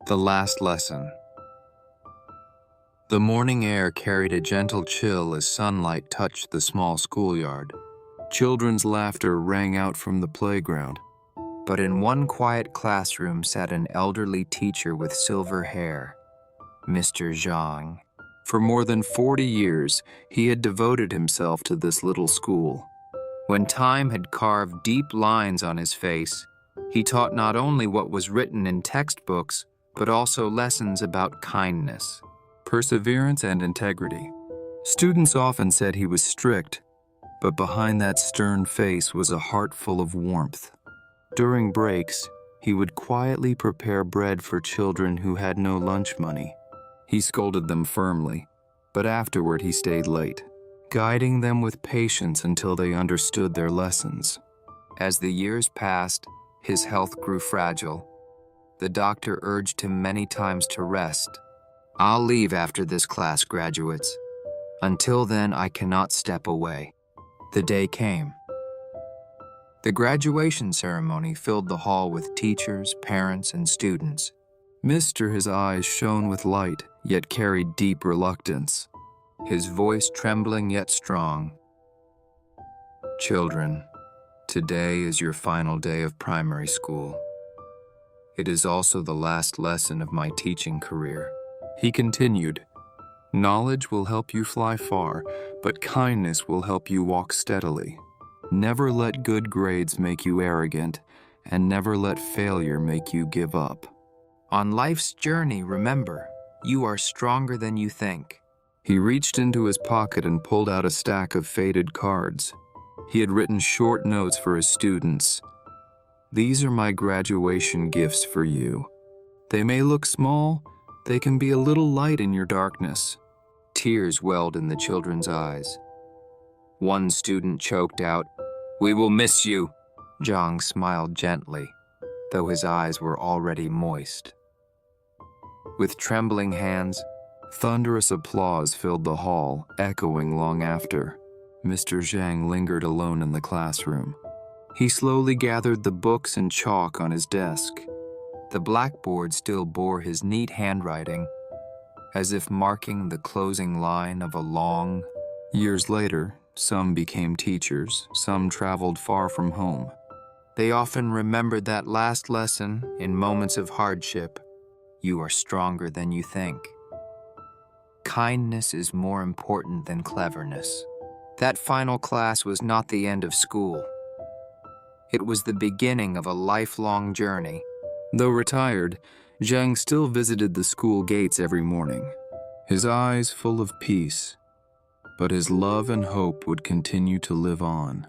The last lesson. The morning air carried a gentle chill as sunlight touched the small schoolyard. Children's laughter rang out from the playground. But in one quiet classroom sat an elderly teacher with silver hair, Mr. Zhang. For more than 40 years, he had devoted himself to this little school. When time had carved deep lines on his face, he taught not only what was written in textbooks, but also lessons about kindness, perseverance, and integrity. Students often said he was strict, but behind that stern face was a heart full of warmth. During breaks, he would quietly prepare bread for children who had no lunch money. He scolded them firmly, but afterward he stayed late, guiding them with patience until they understood their lessons. As the years passed, his health grew fragile. The doctor urged him many times to rest. "I'll leave after this class graduates. Until then, I cannot step away." The day came. The graduation ceremony filled the hall with teachers, parents, and students. His eyes shone with light, yet carried deep reluctance. His voice trembling yet strong. "Children, today is your final day of primary school. It is also the last lesson of my teaching career." He continued, "Knowledge will help you fly far, but kindness will help you walk steadily. Never let good grades make you arrogant, and never let failure make you give up. On life's journey, remember, you are stronger than you think." He reached into his pocket and pulled out a stack of faded cards. He had written short notes for his students. "These are my graduation gifts for you. They may look small, they can be a little light in your darkness." Tears welled in the children's eyes. One student choked out, "We will miss you." Zhang smiled gently, though his eyes were already moist. With trembling hands, thunderous applause filled the hall, echoing long after. Mr. Zhang lingered alone in the classroom. He slowly gathered the books and chalk on his desk. The blackboard still bore his neat handwriting, as if marking the closing line of a long. Years later, some became teachers, some traveled far from home. They often remembered that last lesson in moments of hardship. You are stronger than you think. Kindness is more important than cleverness. That final class was not the end of school. It was the beginning of a lifelong journey. Though retired, Zhang still visited the school gates every morning, his eyes full of peace. But his love and hope would continue to live on.